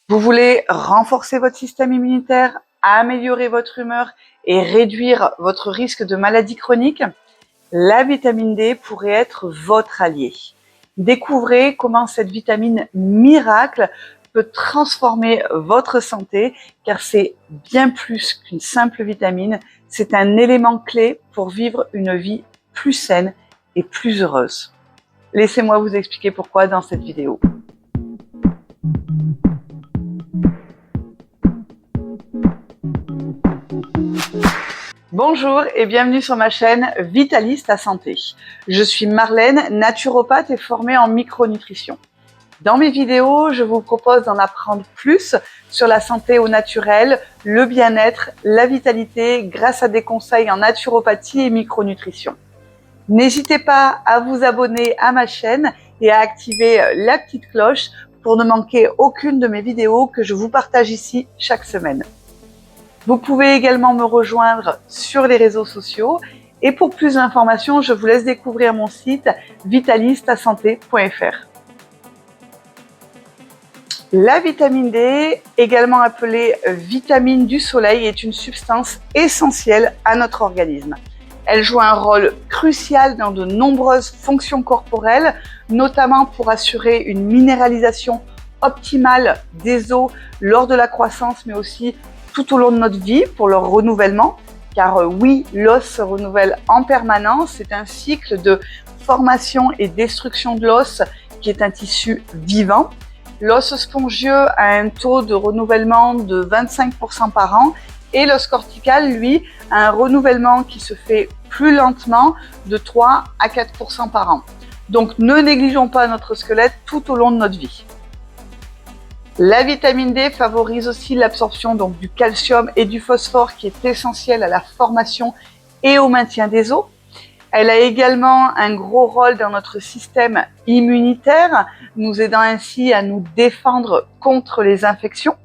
Vous voulez renforcer votre système immunitaire, améliorer votre humeur et réduire votre risque de maladie chronique? La vitamine D pourrait être votre allié. Découvrez comment cette vitamine miracle peut transformer votre santé, car c'est bien plus qu'une simple vitamine, c'est un élément clé pour vivre une vie plus saine et plus heureuse. Laissez-moi vous expliquer pourquoi dans cette vidéo. Bonjour et bienvenue sur ma chaîne Vitalis ta santé. Je suis Marlène, naturopathe et formée en micronutrition. Dans mes vidéos, je vous propose d'en apprendre plus sur la santé au naturel, le bien-être, la vitalité grâce à des conseils en naturopathie et micronutrition. N'hésitez pas à vous abonner à ma chaîne et à activer la petite cloche pour ne manquer aucune de mes vidéos que je vous partage ici chaque semaine. Vous pouvez également me rejoindre sur les réseaux sociaux et pour plus d'informations, je vous laisse découvrir mon site vitalistasante.fr. La vitamine D, également appelée vitamine du soleil, est une substance essentielle à notre organisme. Elle joue un rôle crucial dans de nombreuses fonctions corporelles, notamment pour assurer une minéralisation optimale des os lors de la croissance, mais aussi tout au long de notre vie pour leur renouvellement. Car oui, l'os se renouvelle en permanence. C'est un cycle de formation et destruction de l'os qui est un tissu vivant. L'os spongieux a un taux de renouvellement de 25% par an et l'os cortical, lui, a un renouvellement qui se fait plus lentement de 3 à 4% par an. Donc ne négligeons pas notre squelette tout au long de notre vie. La vitamine D favorise aussi l'absorption donc du calcium et du phosphore qui est essentiel à la formation et au maintien des os. Elle a également un gros rôle dans notre système immunitaire, nous aidant ainsi à nous défendre contre les infections.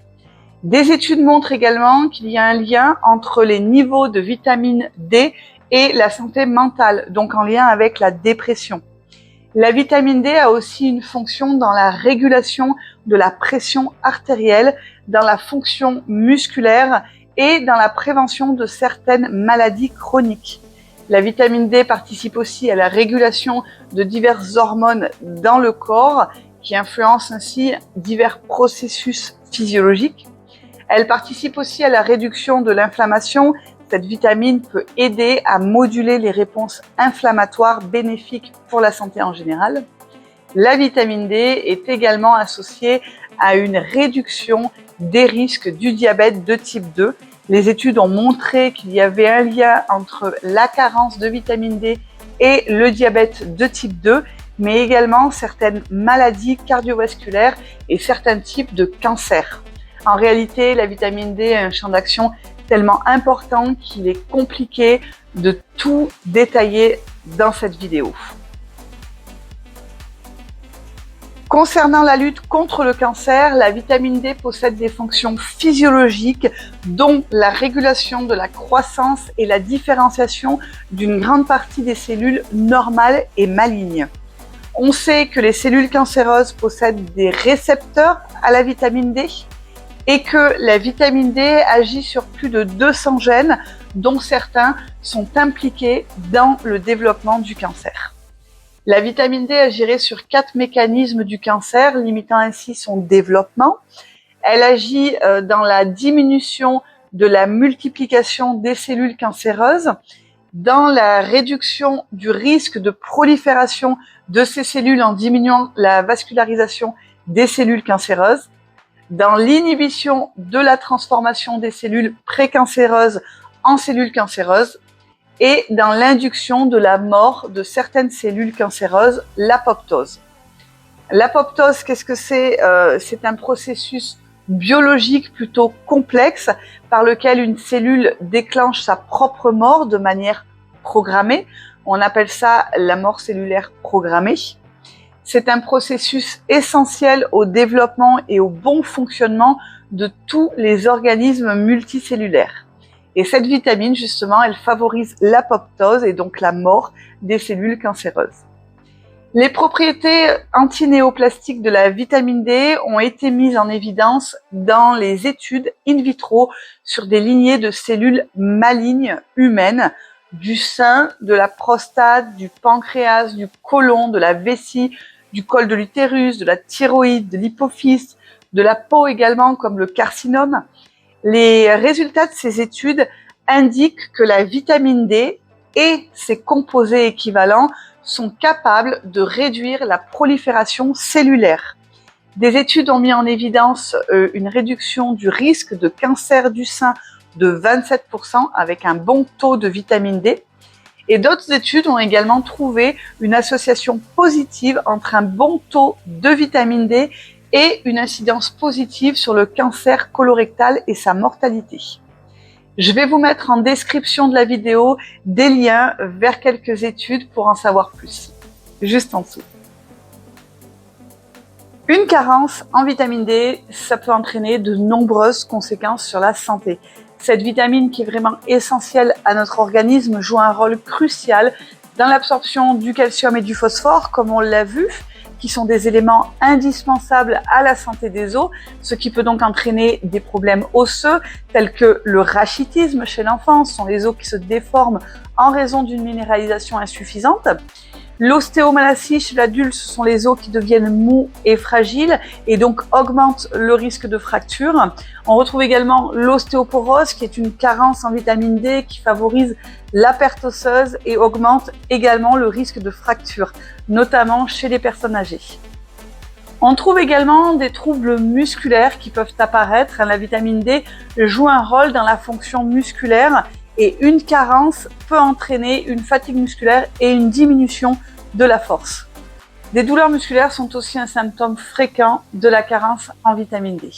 Des études montrent également qu'il y a un lien entre les niveaux de vitamine D et la santé mentale, donc en lien avec la dépression. La vitamine D a aussi une fonction dans la régulation de la pression artérielle, dans la fonction musculaire et dans la prévention de certaines maladies chroniques. La vitamine D participe aussi à la régulation de diverses hormones dans le corps qui influencent ainsi divers processus physiologiques. Elle participe aussi à la réduction de l'inflammation. Cette vitamine peut aider à moduler les réponses inflammatoires bénéfiques pour la santé en général. La vitamine D est également associée à une réduction des risques du diabète de type 2. Les études ont montré qu'il y avait un lien entre la carence de vitamine D et le diabète de type 2, mais également certaines maladies cardiovasculaires et certains types de cancers. En réalité, la vitamine D a un champ d'action tellement important qu'il est compliqué de tout détailler dans cette vidéo. Concernant la lutte contre le cancer, la vitamine D possède des fonctions physiologiques dont la régulation de la croissance et la différenciation d'une grande partie des cellules normales et malignes. On sait que les cellules cancéreuses possèdent des récepteurs à la vitamine D et que la vitamine D agit sur plus de 200 gènes dont certains sont impliqués dans le développement du cancer. La vitamine D agirait sur 4 mécanismes du cancer, limitant ainsi son développement. Elle agit dans la diminution de la multiplication des cellules cancéreuses, dans la réduction du risque de prolifération de ces cellules en diminuant la vascularisation des cellules cancéreuses, dans l'inhibition de la transformation des cellules précancéreuses en cellules cancéreuses et dans l'induction de la mort de certaines cellules cancéreuses, l'apoptose. L'apoptose, qu'est-ce que c'est? C'est un processus biologique plutôt complexe par lequel une cellule déclenche sa propre mort de manière programmée. On appelle ça la mort cellulaire programmée. C'est un processus essentiel au développement et au bon fonctionnement de tous les organismes multicellulaires. Et cette vitamine, justement, elle favorise l'apoptose et donc la mort des cellules cancéreuses. Les propriétés antinéoplastiques de la vitamine D ont été mises en évidence dans les études in vitro sur des lignées de cellules malignes humaines du sein, de la prostate, du pancréas, du côlon, de la vessie, du col de l'utérus, de la thyroïde, de l'hypophyse, de la peau également, comme le carcinome. Les résultats de ces études indiquent que la vitamine D et ses composés équivalents sont capables de réduire la prolifération cellulaire. Des études ont mis en évidence une réduction du risque de cancer du sein de 27% avec un bon taux de vitamine D. Et d'autres études ont également trouvé une association positive entre un bon taux de vitamine D et une incidence positive sur le cancer colorectal et sa mortalité. Je vais vous mettre en description de la vidéo des liens vers quelques études pour en savoir plus, juste en dessous. Une carence en vitamine D, ça peut entraîner de nombreuses conséquences sur la santé. Cette vitamine qui est vraiment essentielle à notre organisme joue un rôle crucial dans l'absorption du calcium et du phosphore, comme on l'a vu, qui sont des éléments indispensables à la santé des os, ce qui peut donc entraîner des problèmes osseux tels que le rachitisme chez l'enfant, ce sont les os qui se déforment en raison d'une minéralisation insuffisante. L'ostéomalacie chez l'adulte, ce sont les os qui deviennent mous et fragiles et donc augmentent le risque de fracture. On retrouve également l'ostéoporose qui est une carence en vitamine D qui favorise la perte osseuse et augmente également le risque de fracture, notamment chez les personnes âgées. On trouve également des troubles musculaires qui peuvent apparaître. La vitamine D joue un rôle dans la fonction musculaire et une carence peut entraîner une fatigue musculaire et une diminution de la force. Des douleurs musculaires sont aussi un symptôme fréquent de la carence en vitamine D.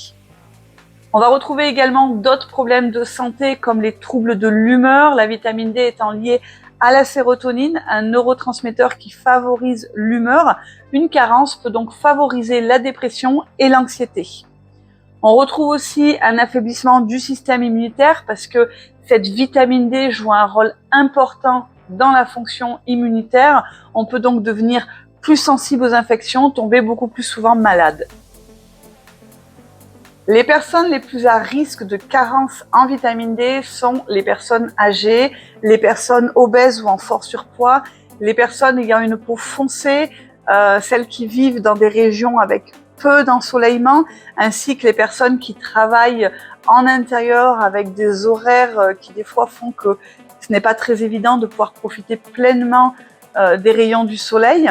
On va retrouver également d'autres problèmes de santé comme les troubles de l'humeur, la vitamine D étant liée à la sérotonine, un neurotransmetteur qui favorise l'humeur. Une carence peut donc favoriser la dépression et l'anxiété. On retrouve aussi un affaiblissement du système immunitaire parce que cette vitamine D joue un rôle important dans la fonction immunitaire. On peut donc devenir plus sensible aux infections, tomber beaucoup plus souvent malade. Les personnes les plus à risque de carence en vitamine D sont les personnes âgées, les personnes obèses ou en fort surpoids, les personnes ayant une peau foncée, celles qui vivent dans des régions avec peu d'ensoleillement, ainsi que les personnes qui travaillent en intérieur avec des horaires qui des fois font que ce n'est pas très évident de pouvoir profiter pleinement des rayons du soleil.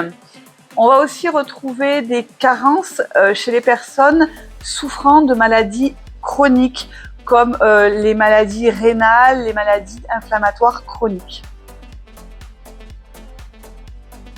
On va aussi retrouver des carences chez les personnes souffrant de maladies chroniques comme les maladies rénales, les maladies inflammatoires chroniques.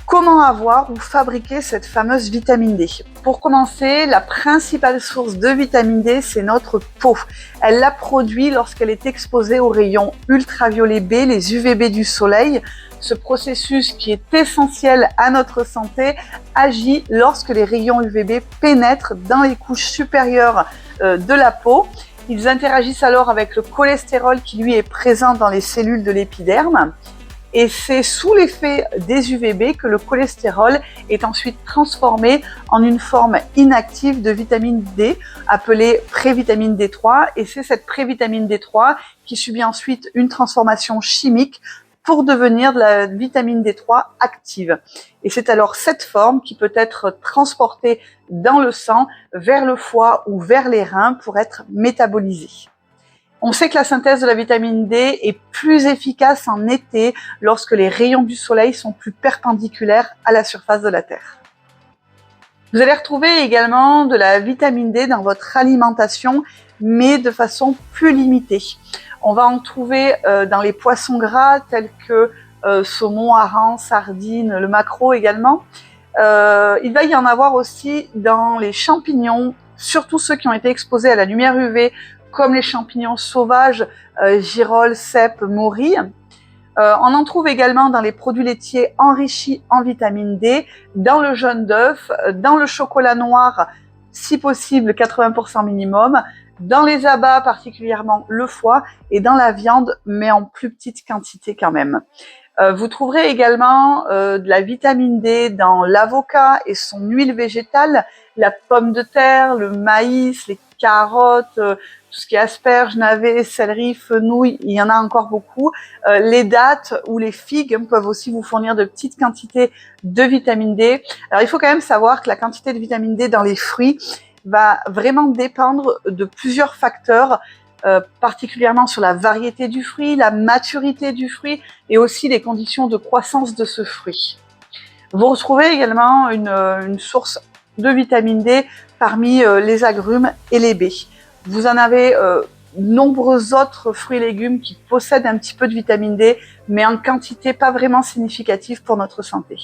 Comment avoir ou fabriquer cette fameuse vitamine D? Pour commencer, la principale source de vitamine D, c'est notre peau. Elle la produit lorsqu'elle est exposée aux rayons ultraviolets B, les UVB du soleil. Ce processus qui est essentiel à notre santé agit lorsque les rayons UVB pénètrent dans les couches supérieures de la peau. Ils interagissent alors avec le cholestérol qui lui est présent dans les cellules de l'épiderme. Et c'est sous l'effet des UVB que le cholestérol est ensuite transformé en une forme inactive de vitamine D, appelée prévitamine D3. Et c'est cette prévitamine D3 qui subit ensuite une transformation chimique pour devenir de la vitamine D3 active. Et c'est alors cette forme qui peut être transportée dans le sang, vers le foie ou vers les reins pour être métabolisée. On sait que la synthèse de la vitamine D est plus efficace en été lorsque les rayons du soleil sont plus perpendiculaires à la surface de la Terre. Vous allez retrouver également de la vitamine D dans votre alimentation, mais de façon plus limitée. On va en trouver dans les poissons gras tels que saumon, hareng, sardines, le maquereau également. Il va y en avoir aussi dans les champignons, surtout ceux qui ont été exposés à la lumière UV, comme les champignons sauvages, girolles, cèpes, morilles. On en trouve également dans les produits laitiers enrichis en vitamine D, dans le jaune d'œuf, dans le chocolat noir, si possible 80% minimum, dans les abats, particulièrement le foie, et dans la viande, mais en plus petite quantité quand même. Vous trouverez également de la vitamine D dans l'avocat et son huile végétale, la pomme de terre, le maïs, les carottes, tout ce qui est asperges, navets, céleri, fenouil, il y en a encore beaucoup. Les dattes ou les figues peuvent aussi vous fournir de petites quantités de vitamine D. Alors il faut quand même savoir que la quantité de vitamine D dans les fruits va vraiment dépendre de plusieurs facteurs, particulièrement sur la variété du fruit, la maturité du fruit et aussi les conditions de croissance de ce fruit. Vous retrouvez également une source de vitamine D parmi les agrumes et les baies. Vous en avez nombreux autres fruits et légumes qui possèdent un petit peu de vitamine D, mais en quantité pas vraiment significative pour notre santé.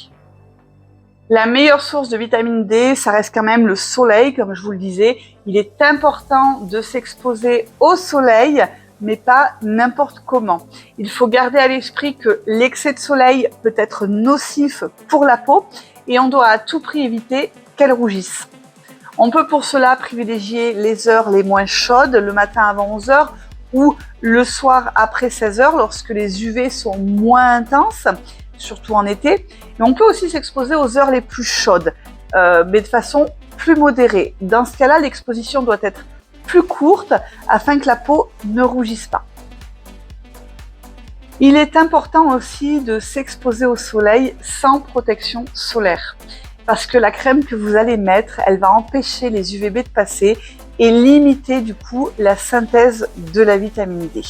La meilleure source de vitamine D, ça reste quand même le soleil, comme je vous le disais. Il est important de s'exposer au soleil, mais pas n'importe comment. Il faut garder à l'esprit que l'excès de soleil peut être nocif pour la peau et on doit à tout prix éviter qu'elle rougisse. On peut pour cela privilégier les heures les moins chaudes, le matin avant 11 h ou le soir après 16 h lorsque les UV sont moins intenses, surtout en été. Mais on peut aussi s'exposer aux heures les plus chaudes, mais de façon plus modérée. Dans ce cas-là, l'exposition doit être plus courte afin que la peau ne rougisse pas. Il est important aussi de s'exposer au soleil sans protection solaire, parce que la crème que vous allez mettre, elle va empêcher les UVB de passer et limiter du coup la synthèse de la vitamine D.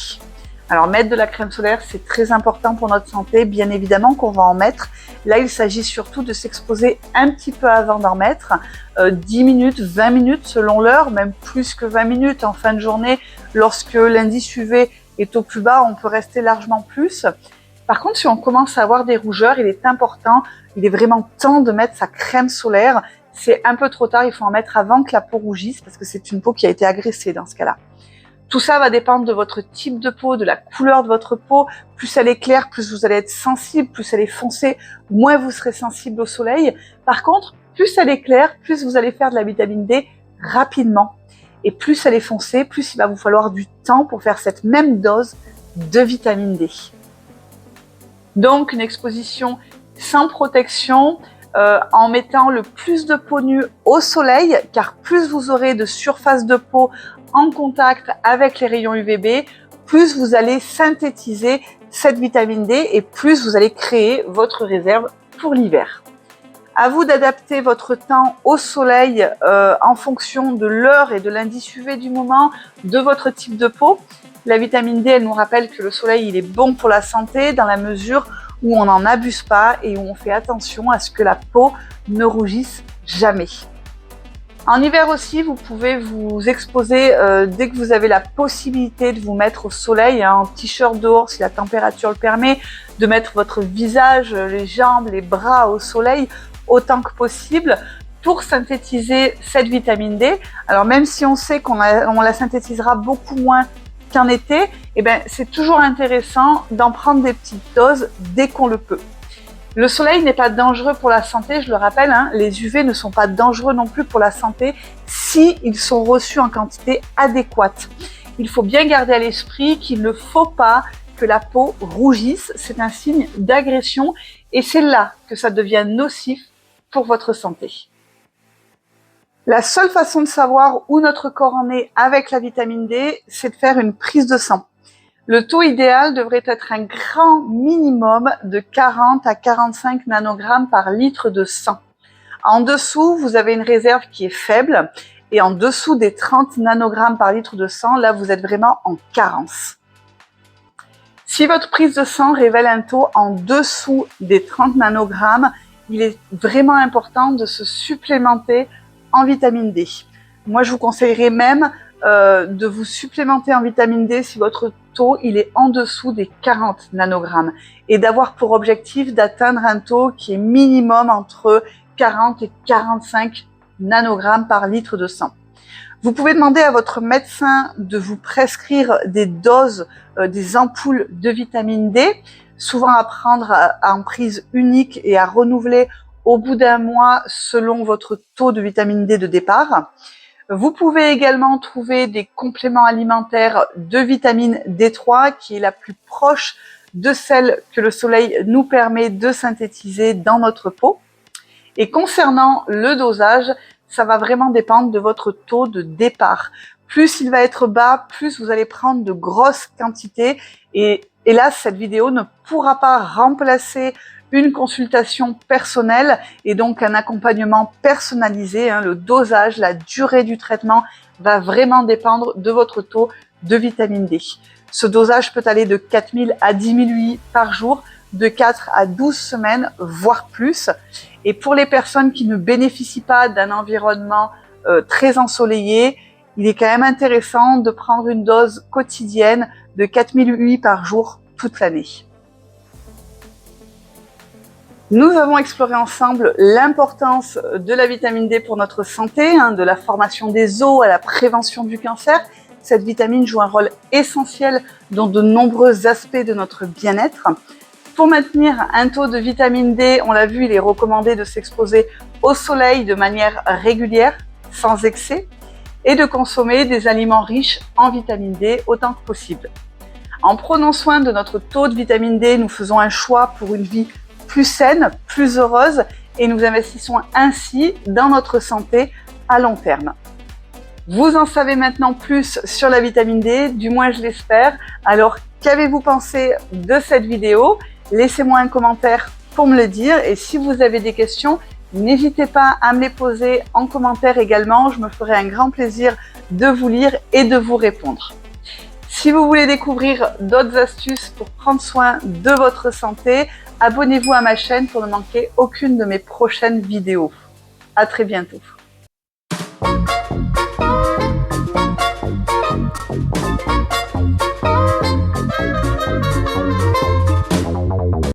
Alors mettre de la crème solaire, c'est très important pour notre santé, bien évidemment qu'on va en mettre. Là, il s'agit surtout de s'exposer un petit peu avant d'en mettre, 10 minutes, 20 minutes selon l'heure, même plus que 20 minutes en fin de journée. Lorsque l'indice UV est au plus bas, on peut rester largement plus. Par contre, si on commence à avoir des rougeurs, il est vraiment temps de mettre sa crème solaire. C'est un peu trop tard, il faut en mettre avant que la peau rougisse parce que c'est une peau qui a été agressée dans ce cas-là. Tout ça va dépendre de votre type de peau, de la couleur de votre peau. Plus elle est claire, plus vous allez être sensible, plus elle est foncée, moins vous serez sensible au soleil. Par contre, plus elle est claire, plus vous allez faire de la vitamine D rapidement. Et plus elle est foncée, plus il va vous falloir du temps pour faire cette même dose de vitamine D. Donc une exposition sans protection, en mettant le plus de peau nue au soleil, car plus vous aurez de surface de peau en contact avec les rayons UVB, plus vous allez synthétiser cette vitamine D et plus vous allez créer votre réserve pour l'hiver. À vous d'adapter votre temps au soleil en fonction de l'heure et de l'indice UV du moment, de votre type de peau. La vitamine D, elle nous rappelle que le soleil, il est bon pour la santé dans la mesure où on n'en abuse pas et où on fait attention à ce que la peau ne rougisse jamais. En hiver aussi, vous pouvez vous exposer dès que vous avez la possibilité de vous mettre au soleil, en t-shirt dehors si la température le permet, de mettre votre visage, les jambes, les bras au soleil autant que possible pour synthétiser cette vitamine D. Alors même si on sait qu'on la synthétisera beaucoup moins qu'en été, c'est toujours intéressant d'en prendre des petites doses dès qu'on le peut. Le soleil n'est pas dangereux pour la santé, je le rappelle, les UV ne sont pas dangereux non plus pour la santé si ils sont reçus en quantité adéquate. Il faut bien garder à l'esprit qu'il ne faut pas que la peau rougisse, c'est un signe d'agression et c'est là que ça devient nocif pour votre santé. La seule façon de savoir où notre corps en est avec la vitamine D, c'est de faire une prise de sang. Le taux idéal devrait être un grand minimum de 40 à 45 nanogrammes par litre de sang. En dessous, vous avez une réserve qui est faible et en dessous des 30 nanogrammes par litre de sang, là, vous êtes vraiment en carence. Si votre prise de sang révèle un taux en dessous des 30 nanogrammes, il est vraiment important de se supplémenter en vitamine D. Moi, je vous conseillerais même de vous supplémenter en vitamine D si votre taux il est en dessous des 40 nanogrammes et d'avoir pour objectif d'atteindre un taux qui est minimum entre 40 et 45 nanogrammes par litre de sang. Vous pouvez demander à votre médecin de vous prescrire des doses, des ampoules de vitamine D, souvent à prendre en prise unique et à renouveler au bout d'un mois selon votre taux de vitamine D de départ. Vous pouvez également trouver des compléments alimentaires de vitamine D3 qui est la plus proche de celles que le soleil nous permet de synthétiser dans notre peau. Et concernant le dosage, ça va vraiment dépendre de votre taux de départ. Plus il va être bas, plus vous allez prendre de grosses quantités. Et hélas, cette vidéo ne pourra pas remplacer une consultation personnelle et donc un accompagnement personnalisé. Le dosage, la durée du traitement va vraiment dépendre de votre taux de vitamine D. Ce dosage peut aller de 4000 à 10 000 UI par jour, de 4 à 12 semaines, voire plus. Et pour les personnes qui ne bénéficient pas d'un environnement très ensoleillé, il est quand même intéressant de prendre une dose quotidienne de 4000 UI par jour toute l'année. Nous avons exploré ensemble l'importance de la vitamine D pour notre santé, de la formation des os à la prévention du cancer. Cette vitamine joue un rôle essentiel dans de nombreux aspects de notre bien-être. Pour maintenir un taux de vitamine D, on l'a vu, il est recommandé de s'exposer au soleil de manière régulière, sans excès, et de consommer des aliments riches en vitamine D autant que possible. En prenant soin de notre taux de vitamine D, nous faisons un choix pour une vie plus saine, plus heureuse, et nous investissons ainsi dans notre santé à long terme. Vous en savez maintenant plus sur la vitamine D, du moins je l'espère. Alors, qu'avez-vous pensé de cette vidéo? Laissez-moi un commentaire pour me le dire, et si vous avez des questions, n'hésitez pas à me les poser en commentaire également. Je me ferai un grand plaisir de vous lire et de vous répondre. Si vous voulez découvrir d'autres astuces pour prendre soin de votre santé, abonnez-vous à ma chaîne pour ne manquer aucune de mes prochaines vidéos. À très bientôt.